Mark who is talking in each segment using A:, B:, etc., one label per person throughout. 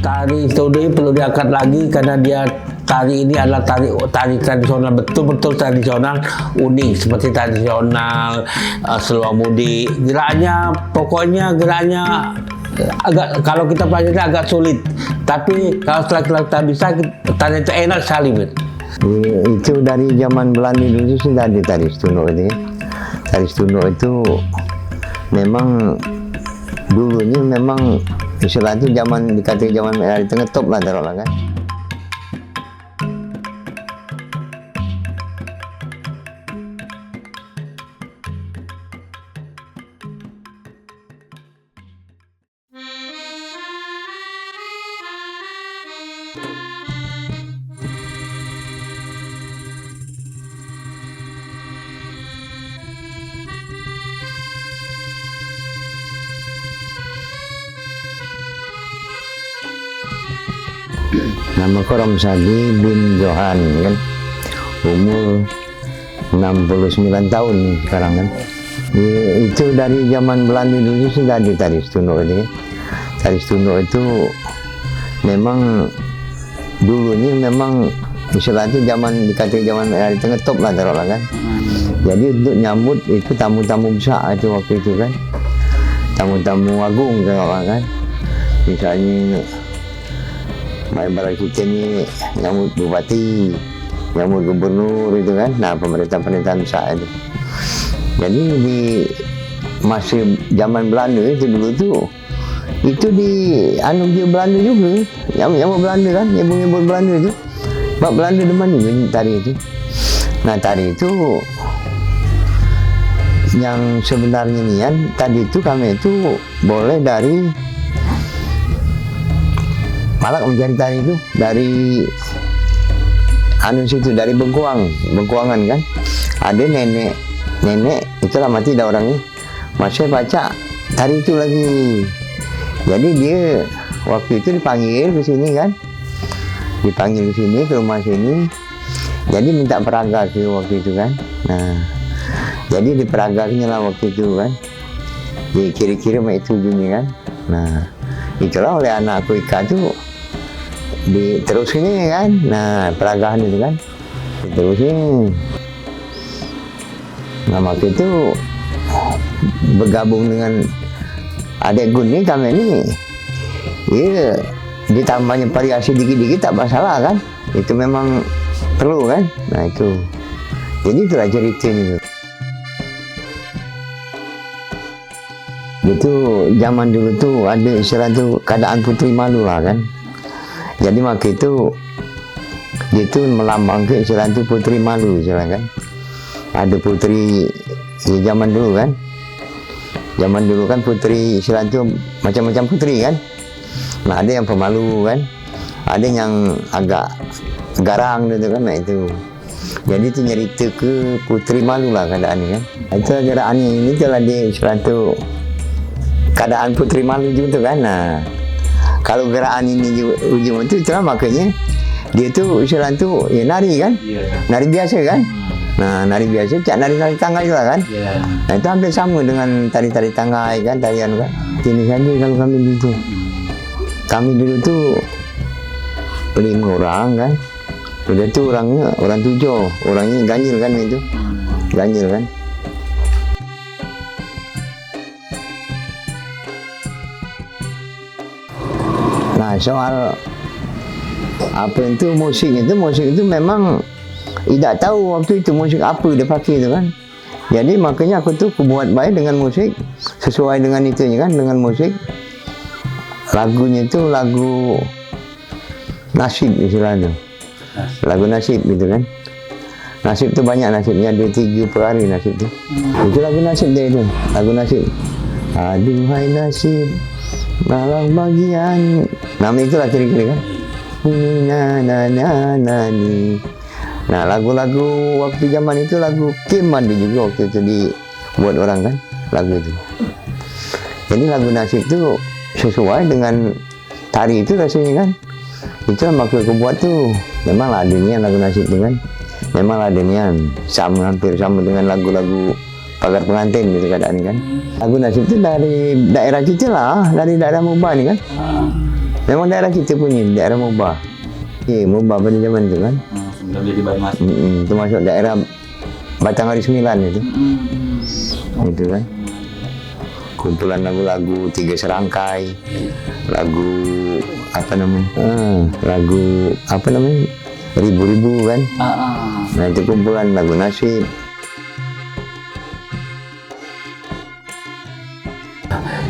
A: tari Stono ini perlu diangkat lagi karena dia tari ini adalah tari tradisional, betul-betul tradisional, unik seperti tradisional Seluar Mudik. Pokoknya geraknya agak, kalau kita pelajari agak sulit, tapi kalau setelah kita bisa, tari itu enak sekali.
B: Itu dari zaman Belanda dulu sudah ada tari Stono itu. Tari Stono itu memang dulunya memang istilah itu dikatakan zaman dari tengah top lah taruhlah kan. Nama Koram Sagi bin Johan kan, umur 69 tahun sekarang kan. Itu dari zaman Belanda dulu sudah ada tari Stono itu. Tari Stono itu memang dulunya memang istilah itu dikatakan zaman dari tengah top lah taruhlah kan. Jadi untuk nyambut itu tamu-tamu besar itu waktu itu kan, tamu-tamu agung taruhlah kan. Misalnya ibarat kita ni nyambut bupati, nyambut gubernur itu kan, nah pemerintahan besar itu. Jadi di masa zaman Belanda itu dulu itu di dia Belanda juga, nyambut Belanda kan, nyambut Belanda itu. Sebab Belanda demen juga tari itu. Nah tari itu yang sebenarnya nian tadi itu kami itu boleh dari malah mencari tari itu dari situ, dari Bengkuangan kan. Ada nenek itulah mati dah orangnya, masih baca tari itu lagi. Jadi dia waktu itu dipanggil ke sini kan, dipanggil ke sini ke rumah sini. Jadi minta peraga ke waktu itu kan. Nah jadi diperagaknya lah waktu itu kan, di kiri-kiri itu ujungnya kan. Nah itulah oleh anakku Ika tuh diterusin kan. Nah peragahan itu kan diterusin. Nah waktu itu bergabung dengan adik Gun kami ini, ya ditambahnya variasi dikit-dikit tak masalah kan, itu memang perlu kan. Nah itu jadi itulah ceritanya itu. Itu zaman dulu tuh ada istilah tuh keadaan putri malu lah kan. Jadi maka itu dia itu melambangkan istilah itu putri malu istilah kan. Ada putri di zaman dulu kan. Zaman dulu kan putri istilah itu macam-macam putri kan. Nah ada yang pemalu kan, ada yang agak garang gitu kan. Nah itu jadi itu nyerita ke putri malu lah keadaannya kan. Itu gerakannya ini telah dia istilah itu keadaan putri malu juga kan. Nah kalau gerakan ini ujung itu itulah makanya dia tuh istilah itu ya nari kan, nari biasa kan. Nah nari biasa, cak nari tangga juga kan. Nah itu hampir sama dengan tari-tari tangga kan, tarian kan. Ini saja kalau kami dulu tuh 5 orang kan. Udah tuh orangnya orang 7, orangnya ganjil kan itu, ganjil kan. Nah soal apa itu musik itu memang tidak tahu waktu itu musik apa dia pakai itu kan. Jadi makanya aku tuh buat baik dengan musik sesuai dengan itu kan, dengan musik. Lagunya itu lagu nasib istilahnya, lagu nasib gitu kan. Nasib itu banyak nasibnya, 2-3 per hari nasib itu. Itu lagu nasib dia itu, lagu nasib. Aduhai nasib malang bagian, nama itulah kira-kira kan. Nah lagu-lagu waktu zaman itu lagu Kimandi juga waktu itu dibuat orang kan lagu itu. Jadi lagu nasib itu sesuai dengan tari itu rasanya kan. Itulah maka aku buat tuh. Memang adanya lagu nasib itu kan, memang adanya sama, hampir sama dengan lagu-lagu pagar pengantin gitu keadaan kan. Lagu nasib itu dari daerah kita lah, dari daerah Mubah ni kan. Memang daerah kita punya, daerah Moba. Moba pada zaman itu kan.
C: Sebelum jadi Banyumas.
B: Itu masuk daerah Batanghari 9 itu. Itu kan. Kumpulan lagu-lagu 3 serangkai, lagu apa namanya? Lagu apa namanya? Ribu-ribu kan. Nah itu kumpulan lagu nasib.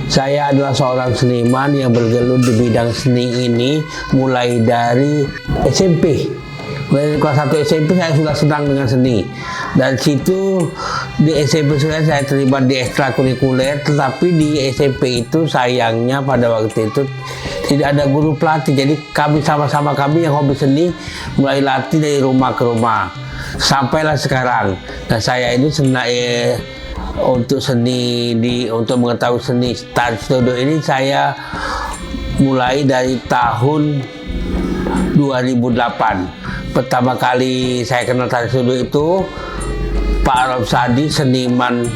A: Saya adalah seorang seniman yang bergelut di bidang seni ini mulai dari SMP. Mulai dari kelas 1 SMP saya sudah senang dengan seni. Dan situ di SMP saya terlibat di ekstrakurikuler, tetapi di SMP itu sayangnya pada waktu itu tidak ada guru pelatih. Jadi kami sama-sama yang hobi seni mulai latih dari rumah ke rumah. Sampailah sekarang. Nah saya ini untuk untuk mengetahui seni tari Situbondo ini saya mulai dari tahun 2008. Pertama kali saya kenal tari Situbondo itu Pak Arab Sadi, seniman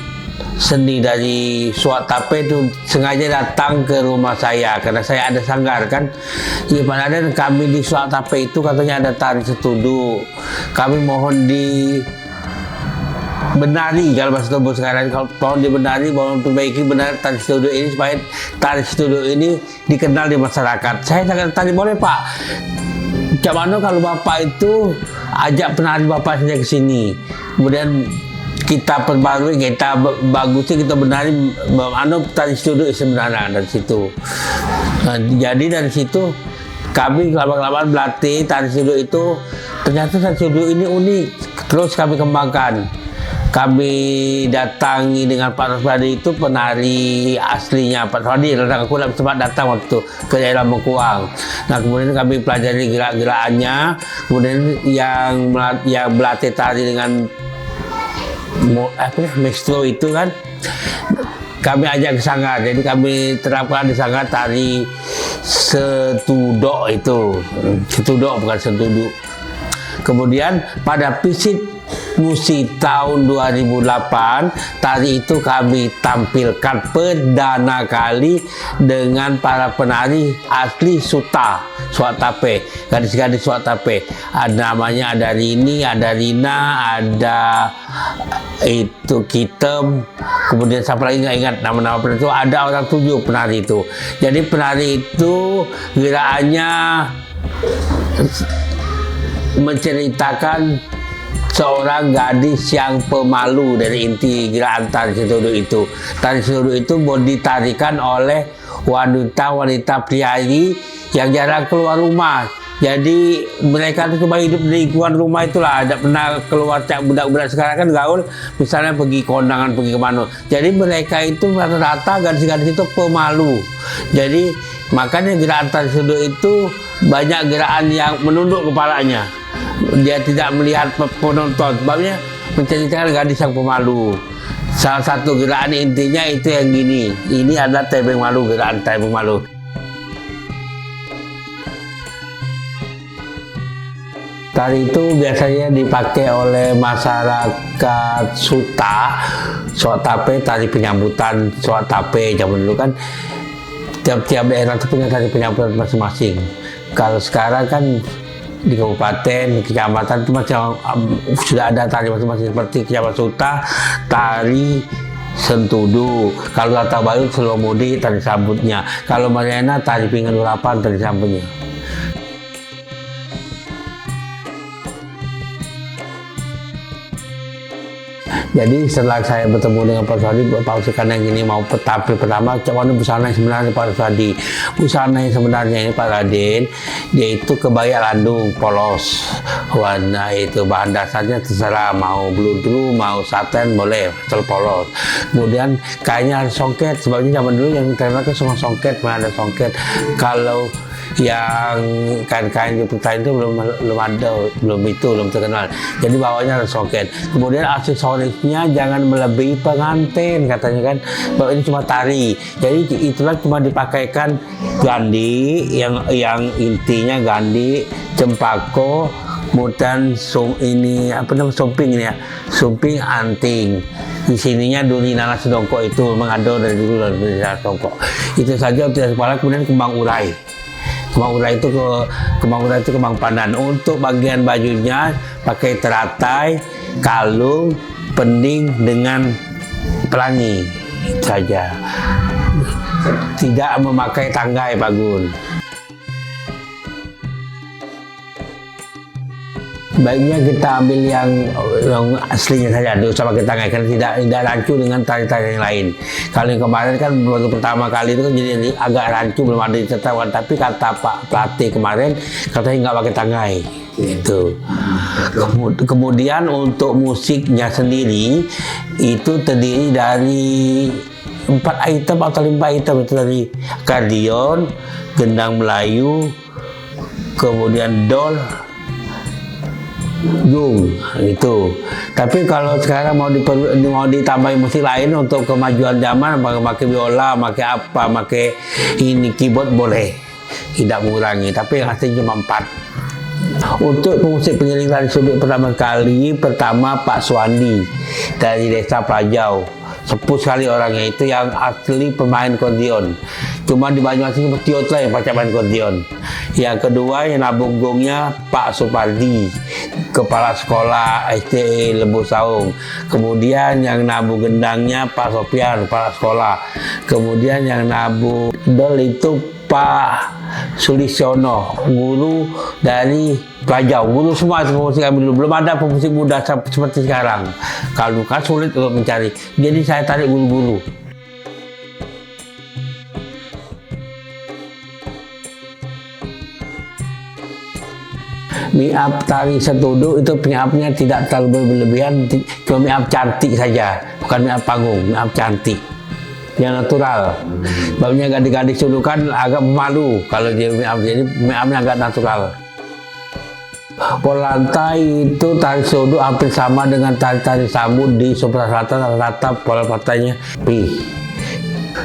A: seni dari Suat Tape itu sengaja datang ke rumah saya karena saya ada sanggar kan. Ya padahal kami di Suat Tape itu katanya ada tari Situbondo. Kami mohon benari, kalau bahasa Situbondo sekarang, kalau mohon dibenari, mohon perbaiki benar tari Situbondo ini supaya tari Situbondo ini dikenal di masyarakat. Saya sangat tadi boleh Pak. Macam mana kalau Bapak itu ajak penari Bapak saja ke sini, kemudian kita perbarui, kita bagusin, kita benari tari Situbondo sebenarnya dari situ. Nah, jadi dari situ kami lama-lama berlatih tari Situbondo itu. Ternyata tari Situbondo ini unik, terus kami kembangkan. Kami datangi dengan Pak Raswadi itu penari aslinya Pak Raswadi. Aku sempat datang waktu ke daerah Mengkuang. Nah kemudian kami pelajari gerak-gerakannya. Kemudian yang berlatih tari dengan maestro itu kan, kami ajak ke sanggar. Jadi kami terapkan di sanggar tari setudok itu. Setudok bukan setuduk. Kemudian pada visit musik tahun 2008 tari itu kami tampilkan perdana kali dengan para penari asli Suat Tape, gadis-gadis Suat Tape. Namanya ada Rini, ada Rina, ada itu Kitem, kemudian siapa lagi nggak ingat nama-nama penari itu. Ada orang 7 penari itu. Jadi penari itu gerakannya menceritakan seorang gadis yang pemalu dari inti gerakan tari Situbondo itu. Tari Situbondo itu mau ditarikan oleh wanita-wanita priayi yang jarang keluar rumah. Jadi mereka itu cuma hidup di lingkungan rumah itulah, tidak pernah keluar. Budak-budak sekarang kan gaul, misalnya pergi kondangan, pergi kemana. Jadi mereka itu rata-rata gadis-gadis itu pemalu. Jadi makanya gerakan tari Situbondo itu banyak gerakan yang menunduk kepalanya. Dia tidak melihat penonton, sebabnya menceritakan gadis yang pemalu. Salah satu gerakan intinya itu yang gini. Ini adalah tebing malu, gerakan tebing malu. Tari itu biasanya dipakai oleh masyarakat Suat Tape, tari penyambutan Suat Tape zaman dulu kan. Tiap-tiap daerah itu punya tari penyambutan masing-masing. Kalau sekarang kan di kabupaten, di kecamatan itu masih sudah ada tari masing-masing, seperti Kecamatan Suta, tari Sentudu. Kalau Latabayu, Selomudi, tari sambutnya. Kalau Mariana, tari Pinggan 8, tari sambutnya. Jadi setelah saya bertemu dengan Pak Raswadi, Pak Raswadi yang ini mau tampil pertama, mana busana yang sebenarnya Pak Raswadi. Busana yang sebenarnya ini Pak Raden, dia itu kebaya landung polos. Warna itu bahan dasarnya terserah, mau bludru, mau satin boleh, asal polos. Kemudian kainnya harus songket, sebabnya zaman dulu yang terkenal kan semua songket, ada songket. Kalau yang kain-kain di petani itu belum terkenal. Jadi bawahnya ada soket. Kemudian aksesorisnya jangan melebihi pengantin katanya kan. Bahwa ini cuma tari. Jadi itulah cuma dipakaikan gandhi yang intinya gandhi, cempako, kemudian sumping ini ya, sumping anting. Di sininya duri nanas sedongkok itu mengado dari dulu dari sedongkok. Itu saja untuk kepala, kemudian kembang urai. Kemang urai itu kemang pandan. Untuk bagian bajunya pakai teratai, kalung, pening dengan pelangi saja. Tidak memakai tanggai, Pak Gun. Baiknya kita ambil yang aslinya saja, tidak usah pakai tanggai, karena tidak rancu dengan tari-tari yang lain. Kalau yang kemarin kan baru pertama kali itu kan jadi agak rancu, belum ada ditetapkan. Tapi kata Pak pelatih kemarin, katanya nggak pakai tanggai. Itu. Kemudian untuk musiknya sendiri itu terdiri dari 4 item atau 5 item, itu dari akordeon, gendang Melayu, kemudian dol, gung, itu. Tapi kalau sekarang mau ditambahin musik lain untuk kemajuan zaman, pakai biola, pakai apa, pakai ini keyboard boleh, tidak mengurangi. Tapi yang asli cuma 4. Untuk pemusik pengiring tari sudut pertama Pak Suwandi dari desa Prajau. Sepuh sekali orangnya, itu yang asli pemain akordeon. Cuma di Banyuasin cuma Tiotla yang pakai main akordeon. Yang kedua yang nabung gongnya Pak Supardi, kepala sekolah SDE Lembu Saung. Kemudian yang nabu gendangnya Pak Sofian, kepala sekolah. Kemudian yang nabu dol itu Pak Sulisyono, guru dari Prajau. Guru semua pemusik kami dulu. Belum ada pemusik muda seperti sekarang. Kalau kan sulit untuk mencari. Jadi saya tarik guru-guru. Make-up tari setudu itu make-upnya tidak terlalu berlebihan, cuma make-up cantik saja, bukan make-up panggung, make-up cantik yang natural. Sebabnya gadis-gadis dulu kan agak malu kalau dia make-up, jadi make-upnya agak natural. Pola lantai itu tari sodo hampir sama dengan tari-tari sambut di Sumatera Selatan, rata-rata pola lantainya pi.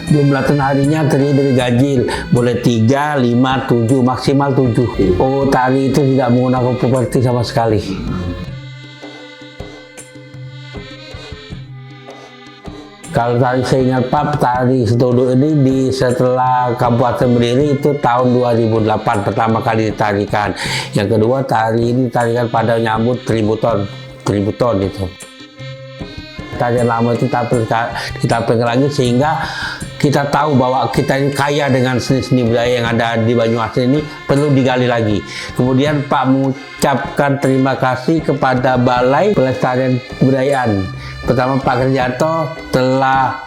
A: Jumlah harinya terdiri dari gajil, boleh 3, 5, 7, maksimal 7. Oh, tari itu tidak menggunakan properti sama sekali. Kalau tari saya ingat Pak, tari setudu ini setelah Kabupaten berdiri itu tahun 2008 pertama kali ditarikan. Yang kedua tari ini ditarikan pada nyambut tributon itu. Tarian lama itu ditampilkan lagi sehingga kita tahu bahwa kita ini kaya dengan seni-seni budaya yang ada di Banyuasin ini, perlu digali lagi. Kemudian Pak mengucapkan terima kasih kepada Balai Pelestarian Kebudayaan. Pertama Pak Kerjanto telah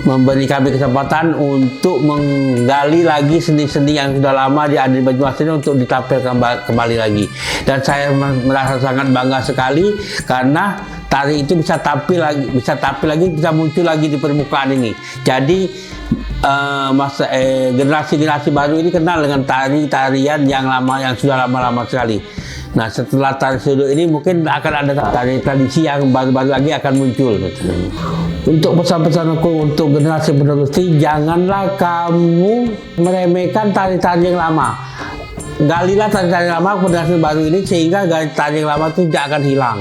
A: memberi kami kesempatan untuk menggali lagi seni-seni yang sudah lama ada di Banyuasin untuk ditampilkan kembali lagi. Dan saya merasa sangat bangga sekali karena tari itu bisa tampil lagi, bisa muncul lagi di permukaan ini. Jadi generasi-generasi baru ini kenal dengan tarian yang lama, yang sudah lama-lama sekali. Nah, setelah tari sudut ini mungkin akan ada tari tradisi yang baru-baru lagi akan muncul. Untuk pesan-pesan aku untuk generasi penerus, janganlah kamu meremehkan tari-tari yang lama. Galilah tari-tari lama generasi baru ini sehingga tari yang lama itu tidak akan hilang.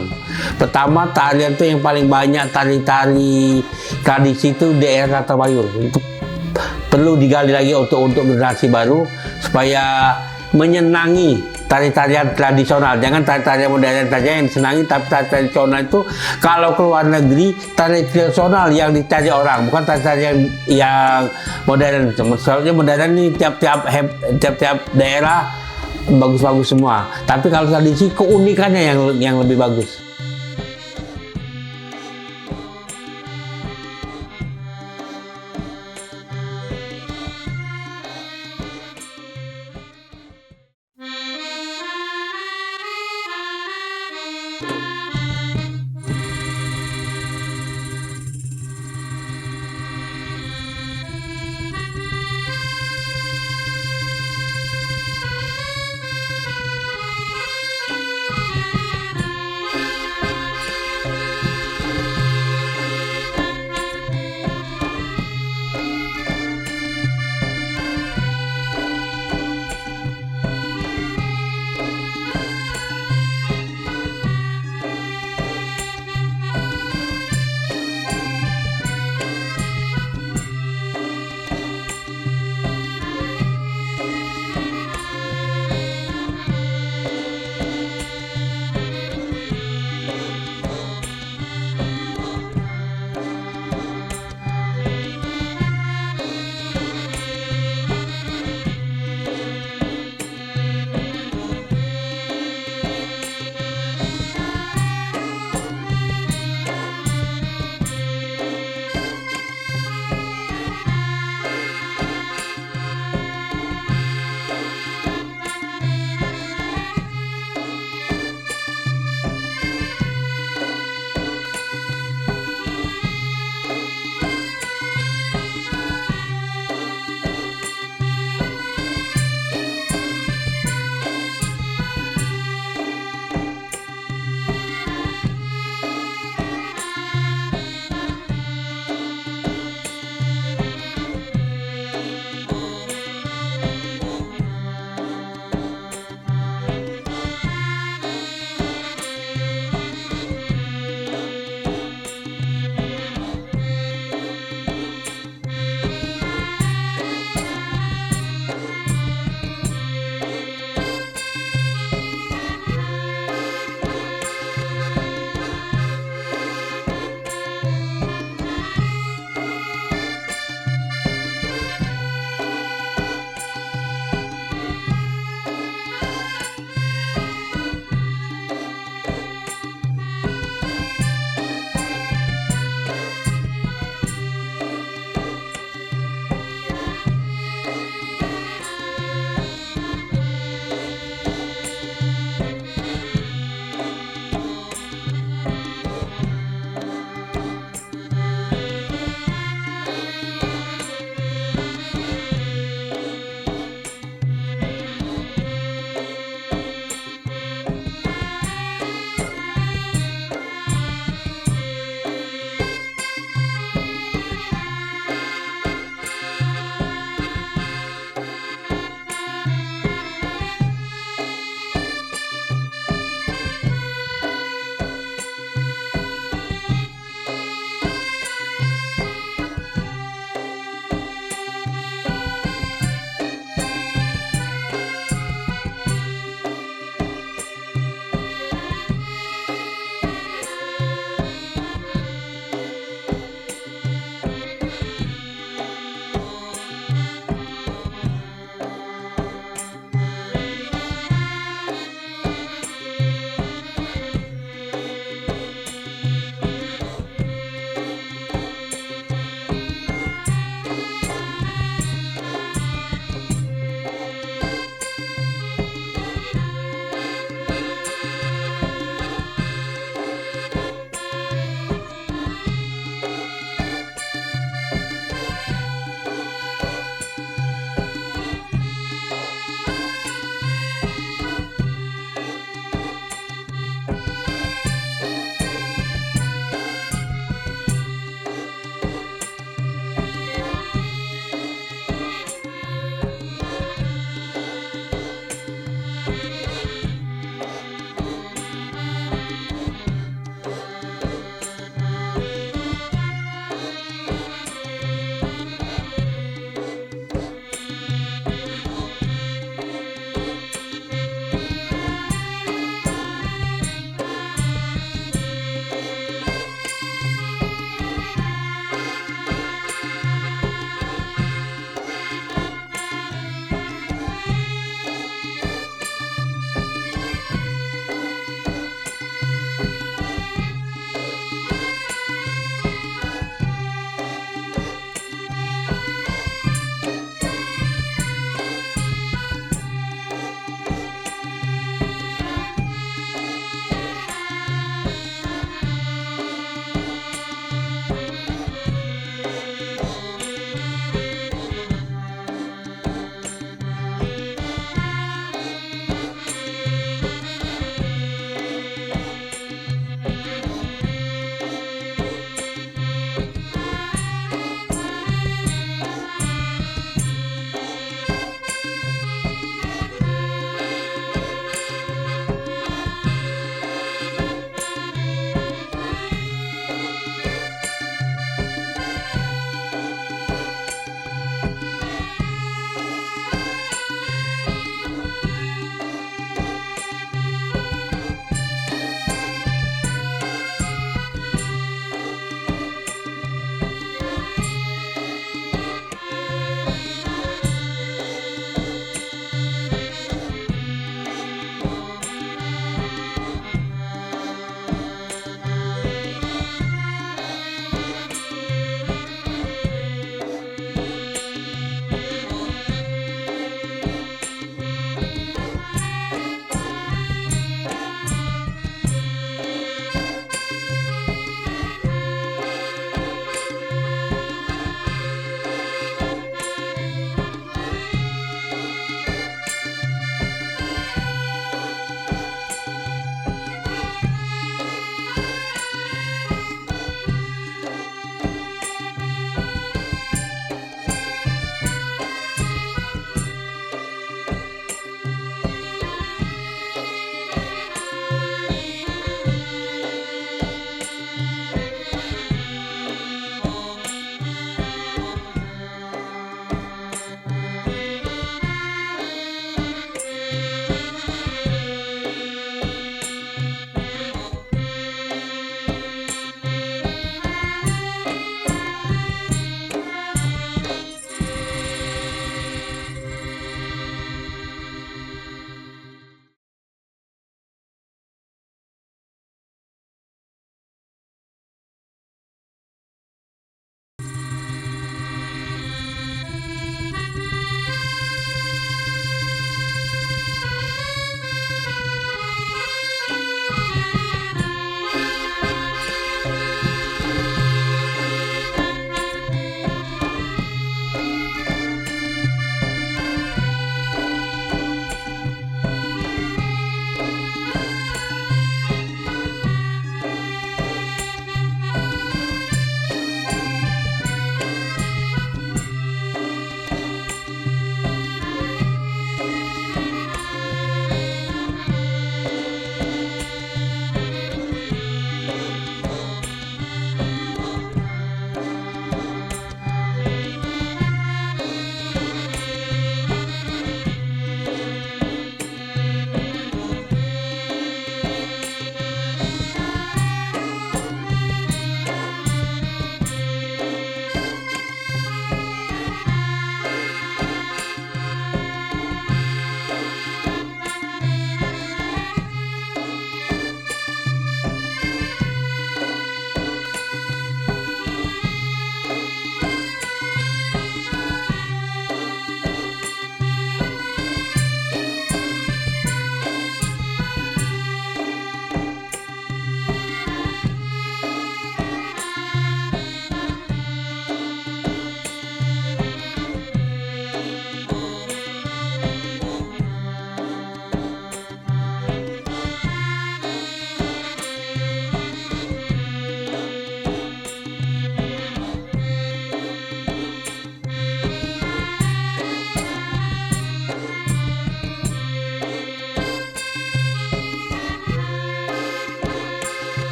A: Pertama, tarian itu yang paling banyak tari-tari tradisi itu daerah Tabayur. Itu perlu digali lagi untuk generasi baru supaya menyenangi tari-tarian tradisional. Jangan tari-tarian modern saja yang disenangi, tapi tari tradisional itu kalau keluar negeri, tari tradisional yang dicari orang, bukan tari-tarian yang modern. Soalnya modern ini tiap-tiap daerah bagus-bagus semua. Tapi kalau tradisi, keunikannya yang lebih bagus.
C: Thank you.